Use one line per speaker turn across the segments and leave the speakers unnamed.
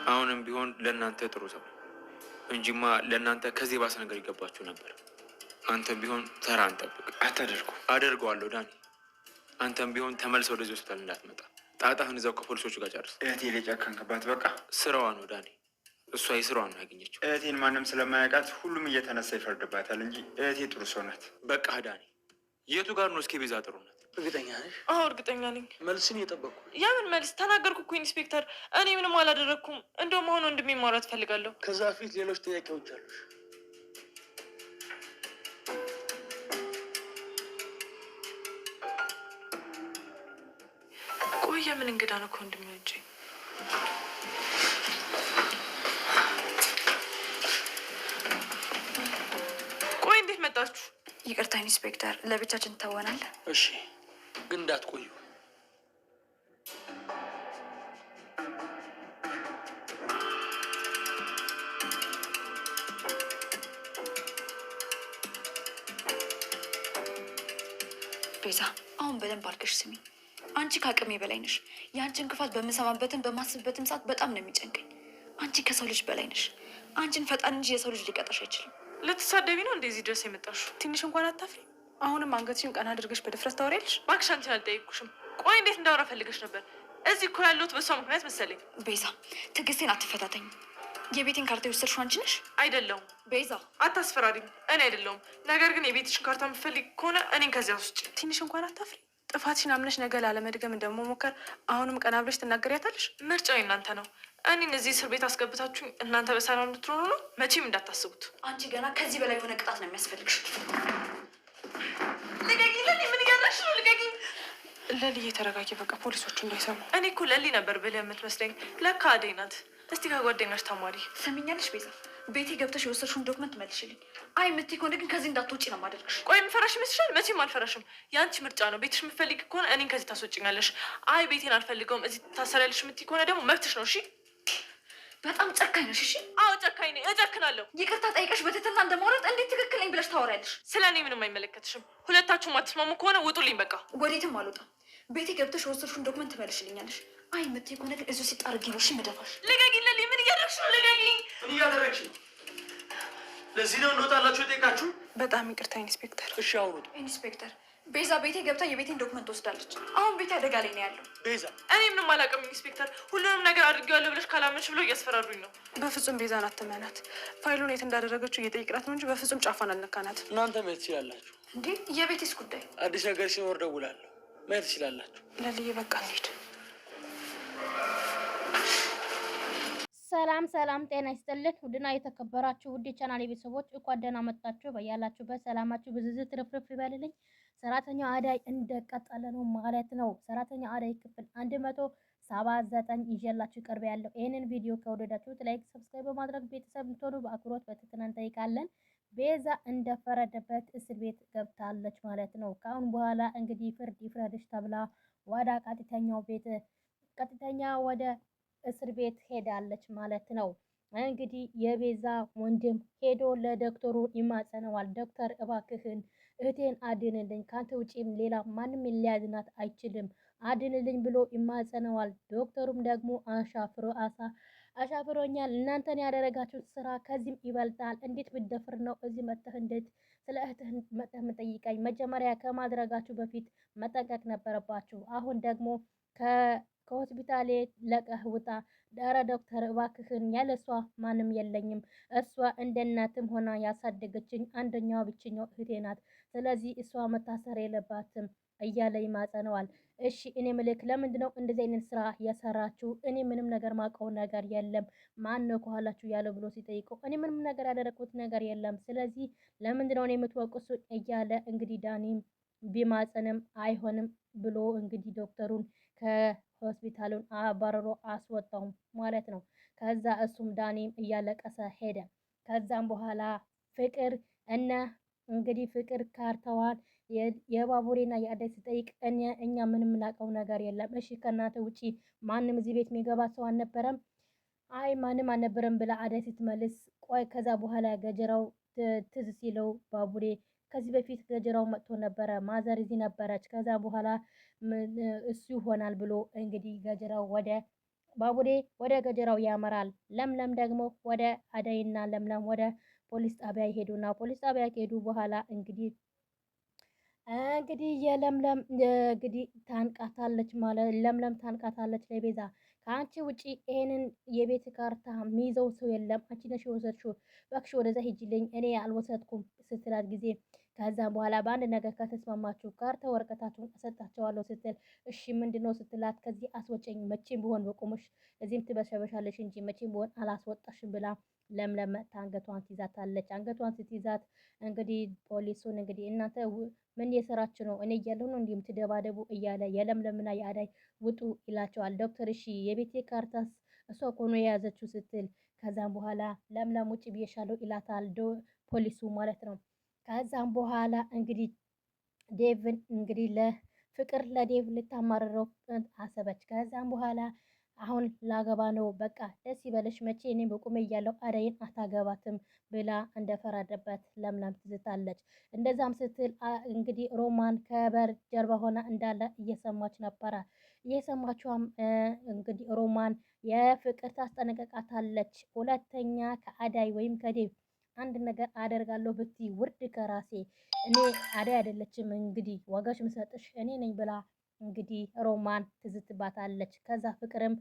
አሁንም ቢሆን ለእናንተ ጥሩ ሰው እንጂማ ለእናንተ ከዚህ ባሰ ነገር ይገባችሁ ነበር። አንተም ቢሆን ተራ እንጠብቅ።
አታደርጉ።
አደርገዋለሁ ዳኒ። አንተም ቢሆን ተመልሰ ወደዚህ ሆስፒታል እንዳትመጣ። ጣጣህን እዛው ከፖሊሶቹ ጋር ጨርስ።
እህቴ ጨከንክባት። በቃ
ስራዋ ነው ዳኒ። እሷ የስራዋን ነው ያገኘችው።
እህቴን ማንም ስለማያውቃት ሁሉም እየተነሳ ይፈርድባታል እንጂ እህቴ ጥሩ ሰው ናት።
በቃ ዳኒ፣ የቱ ጋር ነው እስኪ ቤዛ ጥሩ ናት?
እርግጠኛ ነሽ?
አዎ እርግጠኛ ነኝ።
መልስን እየጠበቅኩ።
የምን መልስ? ተናገርኩ እኮ ኢንስፔክተር፣ እኔ ምንም አላደረግኩም። እንደውም አሁን ወንድሜ ማውራት እፈልጋለሁ።
ከዛ በፊት ሌሎች ጥያቄዎች አሉሽ።
ቆይ የምን እንግዳ ነው ከወንድሜ ውጭ? ቆይ እንዴት መጣችሁ?
ይቅርታ ኢንስፔክተር፣ ለብቻችን ተወናል።
እሺ፣ ግን እንዳትቆዩ።
ቤዛ፣ አሁን በደንብ አድርገሽ ስሚ። አንቺ ከአቅሜ በላይ ነሽ። የአንቺን ክፋት በምሰማበትም በማስብበትም ሰዓት በጣም ነው የሚጨንቀኝ። አንቺ ከሰው ልጅ በላይ ነሽ። አንቺን ፈጣን እንጂ የሰው ልጅ ሊቀጣሽ አይችልም።
ልትሳደቢ ነው እንደዚህ ድረስ የመጣሽው? ትንሽ እንኳን አታፍሪ? አሁንም አንገትሽን ቀና አድርገሽ በድፍረት ታወሪያለሽ? እባክሽ አንቺን አልጠየቅኩሽም። ቆይ እንዴት እንዳወራ ፈልገሽ ነበር? እዚህ እኮ ያለሁት በሷ ምክንያት መሰለኝ።
ቤዛ፣ ትዕግስቴን አትፈታተኝ። የቤቴን ካርታ የወሰድሽው አንቺ ነሽ?
አይደለሁም።
ቤዛ፣
አታስፈራሪም። እኔ አይደለሁም። ነገር ግን የቤትሽን ካርታ የምትፈልግ ከሆነ እኔን ከዚያ ውስጥ ትንሽ እንኳን አታፍሪ? ጥፋትሽን አምነሽ ነገ ላለመድገም እንደመሞከር አሁንም ቀና ብለሽ ትናገሪያታለሽ። ምርጫው እናንተ ነው። እኔን እዚህ እስር ቤት አስገብታችሁኝ እናንተ በሰላም እንድትኖሩ ነው። መቼም እንዳታስቡት።
አንቺ ገና ከዚህ በላይ የሆነ ቅጣት ነው የሚያስፈልግሽ።
ልቀቂ ለሊ! ምን እያደረግሽ ነው? ልቀቂ ለሊ! እየተረጋጊ በቃ ፖሊሶቹ እንዳይሰሙ። እኔ እኮ ለሊ ነበር ብለህ የምትመስለኝ፣ ለካ አደይ ናት። እስቲ ከጓደኛሽ ተማሪ።
ሰሚኛለሽ ቤዛ፣ ቤቴ ገብተሽ የወሰድሽውን ዶክመንት መልሽልኝ። አይ የምትይ ከሆነ ግን ከዚህ እንዳትወጪ ነው የማደርግሽ።
ቆይ የምፈራሽ ይመስልሻል? መቼም አልፈራሽም። የአንቺ ምርጫ ነው። ቤትሽ የምትፈልጊ ከሆነ እኔን ከዚህ ታስወጭኛለሽ። አይ ቤቴን አልፈልገውም እዚህ ታሰሪያለሽ የምትይ ከሆነ ደግሞ መብትሽ ነው። እሺ?
በጣም ጨካኝ ነሽ። እሺ?
አዎ ጨካኝ ነኝ፣ እጨክናለሁ።
ይቅርታ ጠይቀሽ በትህትና እንደማውራት እንዴት ትክክል ነኝ ብለሽ ታወሪያለሽ?
ስለ እኔ ምንም አይመለከትሽም። ሁለታችሁም አትስማሙ ከሆነ ውጡልኝ በቃ።
ወዴትም አልወጣም። ቤቴ ገብተሽ የወሰድሽውን ዶክመንት ትመልሽልኛለሽ። አይ የምትይ ከሆነ ግን እዚሁ ሲጣርጊ ነው። እሺ? መደፋሽ።
ልቀቂኝ ለሊ! ምን እያደረግሽ ነው? ልቀቂኝ!
ምን እያደረግሽ ነው? ለዚህ ነው እንወጣላችሁ የጠየቃችሁ?
በጣም ይቅርታ ኢንስፔክተር።
እሺ አሁን
ኢንስፔክተር፣ ቤዛ ቤቴ ገብታ የቤቴን ዶክመንት ወስዳለች። አሁን ቤቴ አደጋ ላይ ነው ያለው።
ቤዛ፣
እኔ ምንም አላውቅም ኢንስፔክተር። ሁሉንም ነገር አድርጌዋለሁ ብለሽ ካላመንሽ ብለው እያስፈራሩኝ ነው። በፍጹም ቤዛን አትመናት። ፋይሉን የት እንዳደረገችው እየጠየቅናት ነው እንጂ በፍጹም ጫፏን አልነካናት።
እናንተ መሄድ ትችላላችሁ።
እንዴ የቤቴስ ጉዳይ?
አዲስ ነገር ሲኖር ደውላለሁ። መሄድ ትችላላችሁ።
ለልዬ በቃ እንሂድ።
ሰላም ሰላም፣ ጤና ይስጥልን ውድና የተከበራችሁ ውድ ቻናል ቤተሰቦች እንኳን ደህና መጣችሁ። በያላችሁበት ሰላማችሁ ብዝዝት ትርፍርፍ ይበልልኝ። ሰራተኛው አደይ እንደቀጠለ ነው ማለት ነው። ሰራተኛው አደይ ክፍል 179 ይዤላችሁ ቀርበ ያለው። ይህንን ቪዲዮ ከወደዳችሁት ላይክ፣ ሰብስክራይብ በማድረግ ቤተሰብ እንድትሆኑ በአክብሮት በትህትና እንጠይቃለን። ቤዛ እንደፈረደበት እስር ቤት ገብታለች ማለት ነው። ከአሁን በኋላ እንግዲህ ፍርድ ይፍረድሽ ተብላ ወደ ቀጥተኛ ወደ እስር ቤት ሄዳለች ማለት ነው። እንግዲህ የቤዛ ወንድም ሄዶ ለዶክተሩ ይማጸነዋል። ዶክተር እባክህን እህቴን አድንልኝ፣ ካንተ ውጪም ሌላ ማንም ሊያድናት አይችልም፣ አድንልኝ ብሎ ይማጸነዋል። ዶክተሩም ደግሞ አሻፍሮኛል፣ እናንተን ያደረጋችሁት ስራ ከዚህም ይበልጣል። እንዴት ብደፍር ነው እዚህ መጥተህ እንዴት ስለ እህትህ መጥተህ የምጠይቀኝ? መጀመሪያ ከማድረጋችሁ በፊት መጠንቀቅ ነበረባችሁ። አሁን ደግሞ ከሆስፒታሌ ለቀህ ውጣ። ዳራ ዶክተር እባክህን፣ ያለሷ ማንም የለኝም። እሷ እንደ እናትም ሆና ያሳደገችኝ አንደኛዋ ብቸኛው እህቴ ናት። ስለዚህ እሷ መታሰር የለባትም እያለ ይማጸነዋል። እሺ እኔ ምልክ ለምንድን ነው እንደዚህ አይነት ስራ የሰራችሁ? እኔ ምንም ነገር ማውቀው ነገር የለም። ማን ነው ከኋላችሁ ያለው ብሎ ሲጠይቀው እኔ ምንም ነገር ያደረኩት ነገር የለም። ስለዚህ ለምንድን ነው የምትወቅሱ? እያለ እንግዲህ ዳኒም ቢማጸንም አይሆንም ብሎ እንግዲህ ዶክተሩን ከሆስፒታሉን አባረሮ አስወጣው ማለት ነው። ከዛ እሱም ዳኒም እያለቀሰ ሄደ። ከዛም በኋላ ፍቅር እንግዲህ ፍቅር ካርታዋን የባቡሬና የአደይ ስጠይቅ እኛ ምንም የምናውቀው ነገር የለም። እሺ ከእናንተ ውጪ ማንም እዚህ ቤት የሚገባ ሰው አልነበረም? አይ ማንም አልነበረም ብላ አደይ ስትመልስ፣ ቆይ ከዛ በኋላ ገጀራው ትዝ ሲለው ባቡሬ ከዚህ በፊት ገጀራው መጥቶ ነበረ፣ ማዘር እዚህ ነበረች። ከዛ በኋላ እሱ ይሆናል ብሎ እንግዲህ ገጀራው ወደ ባቡሬ ወደ ገጀራው ያመራል። ለምለም ደግሞ ወደ አደይና ለምለም ወደ ፖሊስ ጣቢያ ይሄዱና ፖሊስ ጣቢያ ከሄዱ በኋላ እንግዲህ የለምለም እንግዲህ ታንቃታለች ማለት ለምለም ታንቃታለች ለቤዛ ከአንቺ ውጪ ይሄንን የቤት ካርታ የሚይዘው ሰው የለም፣ አንቺ ነሽ የወሰድሽው፣ እባክሽ ወደዛ ሂጂልኝ እኔ አልወሰድኩም ስትላት ጊዜ ከዛም በኋላ በአንድ ነገር ከተስማማችሁ ካርታ ወረቀታችሁን እሰጣቸዋለሁ ስትል እሺ ምንድነው ስትላት ከዚህ አስወጨኝ፣ መቼም ቢሆን በቁምሽ እዚህም ትበሸበሻለሽ እንጂ መቼም ቢሆን አላስወጣሽም ብላ ለምለም መታ አንገቷን ትይዛታለች። አንገቷን ስትይዛት እንግዲህ ፖሊሱን እንግዲህ እናንተ ምን የሰራችሁ ነው? እኔ እያለሁ ነው እንዲሁም ትደባደቡ እያለ የለምለምና የአዳይ ውጡ ይላቸዋል። ዶክተር እሺ የቤቴ ካርታስ እሷ እኮ ነው የያዘችው ስትል ከዛም በኋላ ለምለም ውጭ ብዬሻለሁ ይላታል ፖሊሱ ማለት ነው። ከዛም በኋላ እንግዲህ ዴቭን እንግዲህ ለፍቅር ለዴቭ ልታማርረው አሰበች። ከዛም በኋላ አሁን ላገባ ነው በቃ ደስ ይበለሽ፣ መቼ እኔም በቁሜ እያለሁ አደይን አታገባትም ብላ እንደፈረደበት ለምለም ትዝታለች። እንደዛም ስትል እንግዲህ ሮማን ከበር ጀርባ ሆና እንዳለ እየሰማች ነበረ። እየሰማችኋም እንግዲህ ሮማን የፍቅር ታስጠነቀቃታለች። ሁለተኛ ከአዳይ ወይም ከዴቭ አንድ ነገር አደርጋለሁ ብትይ ውርድ ከራሴ እኔ አዳይ አይደለችም እንግዲህ ዋጋሽ ምሰጥሽ እኔ ነኝ ብላ እንግዲህ ሮማን ትዝትባታለች። ከዛ ፍቅርም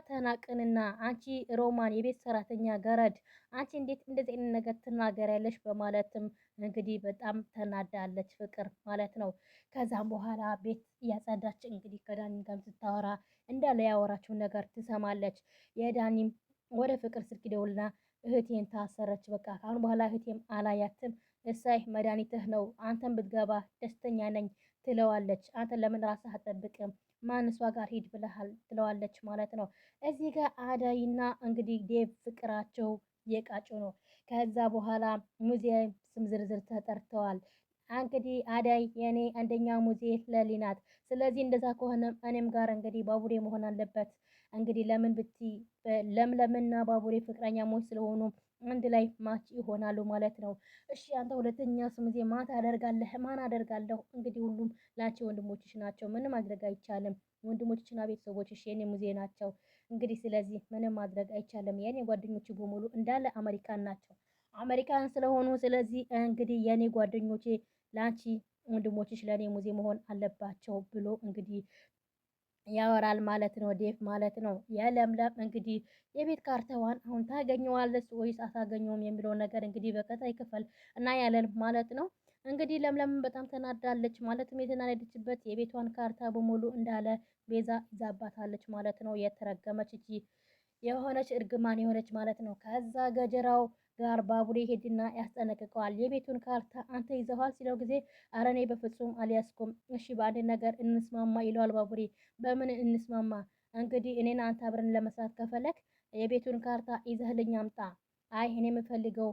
ተናቅንና አንቺ ሮማን የቤት ሰራተኛ ገረድ፣ አንቺ እንዴት እንደዚህ አይነት ነገር ትናገሪያለሽ? በማለትም እንግዲህ በጣም ተናዳለች ፍቅር ማለት ነው። ከዛም በኋላ ቤት እያጸዳች እንግዲህ ከዳኒ ጋር ስታወራ እንዳለ ያወራችው ነገር ትሰማለች። የዳኒም ወደ ፍቅር ስልክ ደውልና እህቴን ታሰረች፣ በቃ ካሁን በኋላ እህቴም አላያትም፣ እሳይ መድኃኒትህ ነው፣ አንተን ብትገባ ደስተኛ ነኝ ትለዋለች። አንተ ለምን ራስህ አትጠብቅም? ማን እሷ ጋር ሂድ ብለሃል? ትለዋለች ማለት ነው። እዚህ ጋር አዳይና እንግዲህ ዴቭ ፍቅራቸው የቃጩ ነው። ከዛ በኋላ ሙዚየም ስም ዝርዝር ተጠርተዋል። እንግዲህ አዳይ የኔ አንደኛ ሙዜ ለሊ ናት። ስለዚህ እንደዛ ከሆነ እኔም ጋር እንግዲህ ባቡሬ መሆን አለበት። እንግዲህ ለምን ብቲ ለምለምና ባቡሬ ፍቅረኛሞች ስለሆኑ አንድ ላይ ማች ይሆናሉ ማለት ነው። እሺ አንተ ሁለተኛ ስሙዜ ማን ታደርጋለህ? ማን አደርጋለሁ? እንግዲህ ሁሉም ላንቺ ወንድሞችሽ ናቸው፣ ምንም ማድረግ አይቻልም። ወንድሞችሽና ቤተሰቦችሽ የኔ ሙዜ ናቸው። እንግዲህ ስለዚህ ምንም ማድረግ አይቻልም። የኔ ጓደኞች በሙሉ እንዳለ አሜሪካን ናቸው፣ አሜሪካን ስለሆኑ ስለዚህ እንግዲህ የኔ ጓደኞቼ ላንቺ ወንድሞችሽ ለኔ ሙዜ መሆን አለባቸው ብሎ እንግዲህ ያወራል ማለት ነው። ዴቭ ማለት ነው። የለምለም እንግዲህ የቤት ካርታዋን አሁን ታገኘዋለች ወይስ አታገኘውም የሚለው ነገር እንግዲህ በቀጣይ ክፍል እናያለን ማለት ነው። እንግዲህ ለምለም በጣም ተናዳለች። ማለትም የተናደደችበት የቤቷን ካርታ በሙሉ እንዳለ ቤዛ ይዛባታለች ማለት ነው። የተረገመች እጂ የሆነች እርግማን የሆነች ማለት ነው። ከዛ ገጀራው ጋር ባቡሬ ሄድና ያስጠነቅቀዋል። የቤቱን ካርታ አንተ ይዘዋል ሲለው ጊዜ አረ እኔ በፍጹም አልያዝኩም፣ እሺ በአንድ ነገር እንስማማ ይለዋል ባቡሬ። በምን እንስማማ? እንግዲህ እኔና አንተ አብረን ለመስራት ከፈለክ የቤቱን ካርታ ይዘህልኝ አምጣ። አይ እኔ የምፈልገው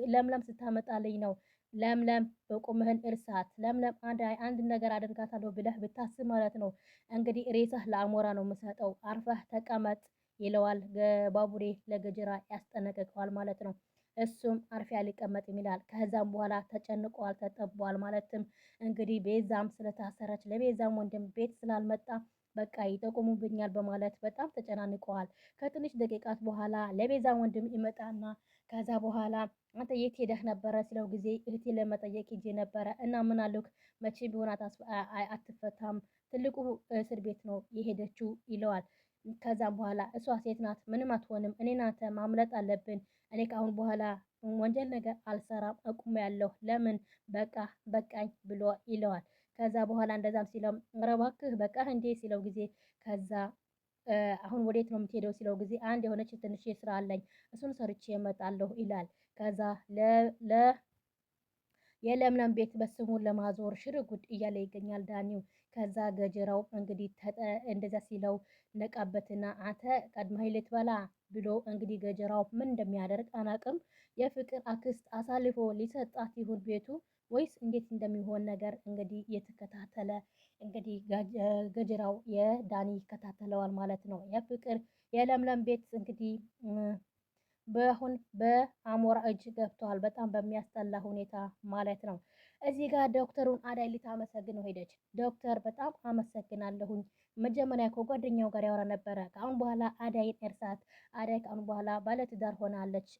ለምለም ስታመጣልኝ ነው። ለምለም በቁምህን እርሳት። ለምለም አንድ ነገር አደርጋታለሁ ብለህ ብታስብ ማለት ነው እንግዲህ ሬሳህ ለአሞራ ነው የምሰጠው፣ አርፈህ ተቀመጥ ይለዋል። ባቡሬ ለገጀራ ያስጠነቅቀዋል ማለት ነው። እሱም አርፌ አልቀመጥም ይላል። ከዛም በኋላ ተጨንቀዋል፣ ተጠቧል። ማለትም እንግዲህ ቤዛም ስለታሰረች ለቤዛም ወንድም ቤት ስላልመጣ በቃ ይጠቁሙብኛል በማለት በጣም ተጨናንቀዋል። ከትንሽ ደቂቃት በኋላ ለቤዛም ወንድም ይመጣና ከዛ በኋላ አንተ የት ሄደህ ነበረ ሲለው ጊዜ እህቴ ለመጠየቅ ሄጄ ነበረ እና ምን አልክ? መቼ ቢሆን አትፈታም፣ ትልቁ እስር ቤት ነው የሄደችው ይለዋል። ከዛም በኋላ እሷ ሴት ናት፣ ምንም አትሆንም፣ እኔ ናተ ማምለጥ አለብን፣ እኔ ከአሁን በኋላ ወንጀል ነገር አልሰራም፣ አቁም ያለሁ ለምን በቃ በቃኝ ብሎ ይለዋል። ከዛ በኋላ እንደዛም ሲለው ኧረ እባክህ በቃ እንዴ ሲለው ጊዜ ከዛ አሁን ወዴት ነው የምትሄደው ሲለው ጊዜ አንድ የሆነች ትንሽ ስራ አለኝ እሱን ሰርቼ እመጣለሁ ይላል። ከዛ የለምለም ቤት በስሙን ለማዞር ሽርጉድ እያለ ይገኛል ዳኒው። ከዛ ገጀራው እንግዲህ እንደዛ ሲለው ነቃበትና አንተ ቀድመህ ልትበላ ብሎ እንግዲህ ገጀራው ምን እንደሚያደርግ አናቅም። የፍቅር አክስት አሳልፎ ሊሰጣት ይሁን ቤቱ ወይስ እንዴት እንደሚሆን ነገር እንግዲህ የተከታተለ እንግዲህ ገጀራው የዳኒ ይከታተለዋል ማለት ነው። የፍቅር የለምለም ቤት እንግዲህ በአሁን በአሞራ እጅ ገብተዋል። በጣም በሚያስጠላ ሁኔታ ማለት ነው። እዚህ ጋር ዶክተሩን አዳይ ልታመሰግነው ሄደች። ዶክተር በጣም አመሰግናለሁኝ። መጀመሪያ ከጓደኛው ጋር ያወራ ነበረ። ከአሁን በኋላ አዳይን እርሳት፣ አዳይ ከአሁን በኋላ ባለትዳር ሆናለች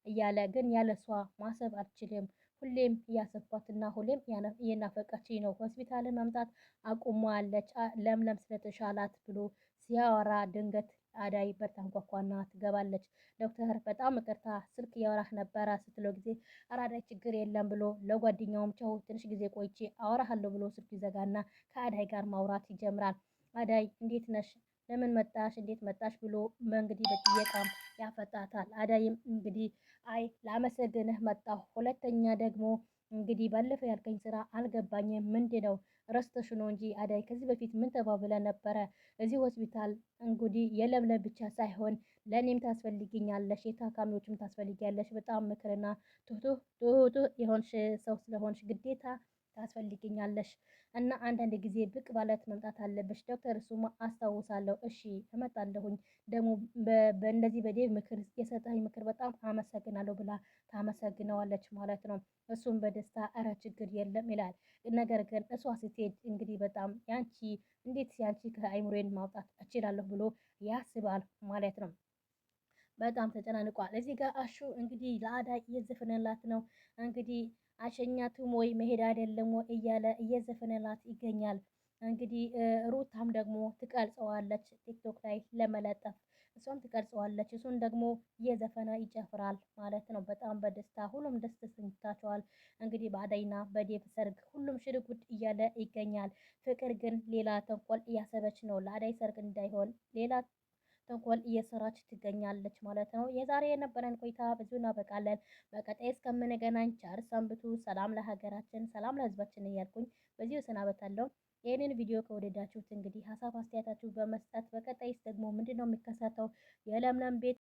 እያለ ግን ያለሷ ማሰብ አልችልም። ሁሌም እያሰብኳትና ሁሌም እየናፈቀችኝ ነው። ሆስፒታል መምጣት አቁሟለች ለምለም ስለተሻላት ብሎ ሲያወራ ድንገት አዳይ በር ታንኳኳና ትገባለች። ዶክተር በጣም ይቅርታ ስልክ እያወራህ ነበረ ስትለው ጊዜ ኧረ አዳይ ችግር የለም ብሎ ለጓደኛውም ቸው ትንሽ ጊዜ ቆይቼ አወራሃለሁ ብሎ ስልክ ይዘጋና ከአዳይ ጋር ማውራት ይጀምራል። አዳይ እንዴት ነሽ? ለምን መጣሽ? እንዴት መጣሽ? ብሎ እንግዲህ በጥየቃም ያፈጣታል። አዳይም እንግዲህ አይ ላመሰግንህ መጣሁ፣ ሁለተኛ ደግሞ እንግዲህ ባለፈው ያልከኝ ስራ አልገባኝም፣ ምንድን ነው ረስተሽ ነው እንጂ አዳይ ከዚህ በፊት ምን ተባብለን ነበረ? እዚህ ሆስፒታል እንግዲህ የለምለም ብቻ ሳይሆን ለእኔም ታስፈልግኛለሽ፣ የታካሚዎችም ታስፈልጊያለሽ። በጣም ምክርና ትሁት የሆንሽ ሰው ስለሆንሽ ግዴታ ታስፈልግኛለሽ እና አንዳንድ ጊዜ ብቅ ማለት መምጣት አለብሽ። ዶክተር እሱማ አስታውሳለሁ፣ እሺ እመጣለሁኝ። ደግሞ በእንደዚህ በዴቭ ምክር የሰጠኝ ምክር በጣም አመሰግናለሁ ብላ ታመሰግነዋለች ማለት ነው። እሱም በደስታ እረ ችግር የለም ይላል። ነገር ግን እሷ ስትሄድ እንግዲህ በጣም ያንቺ እንዴት ያንቺ ከአይምሮዬን ማውጣት እችላለሁ ብሎ ያስባል ማለት ነው። በጣም ተጨናንቋል። እዚህ ጋር አሹ እንግዲህ ለአዳይ እየዘፈነላት ነው። እንግዲህ አሸኛቱም ወይ መሄድ አይደለም ወይ እያለ እየዘፈነላት ይገኛል። እንግዲህ ሩታም ደግሞ ትቀርጸዋለች ቲክቶክ ላይ ለመለጠፍ እሷም ትቀርጸዋለች። እሱን ደግሞ እየዘፈነ ይጨፍራል ማለት ነው። በጣም በደስታ ሁሉም ደስ ተሰኝቷቸዋል። እንግዲህ በአዳይና በዴቭ ሰርግ ሁሉም ሽርጉድ እያለ ይገኛል። ፍቅር ግን ሌላ ተንኮል እያሰበች ነው። ለአዳይ ሰርግ እንዳይሆን ሌላ ተንኮል እየሰራች ትገኛለች ማለት ነው። የዛሬ የነበረን ቆይታ ብዙ እናበቃለን። በቀጣይ እስከምንገናኝ ቸር ሰንብቱ። ሰላም ለሀገራችን፣ ሰላም ለሕዝባችን እያልኩኝ በዚሁ እሰናበታለሁ። ይህንን ቪዲዮ ከወደዳችሁት እንግዲህ ሀሳብ አስተያየታችሁ በመስጠት በቀጣይስ ደግሞ ምንድነው የሚከሰተው የለምለም ቤት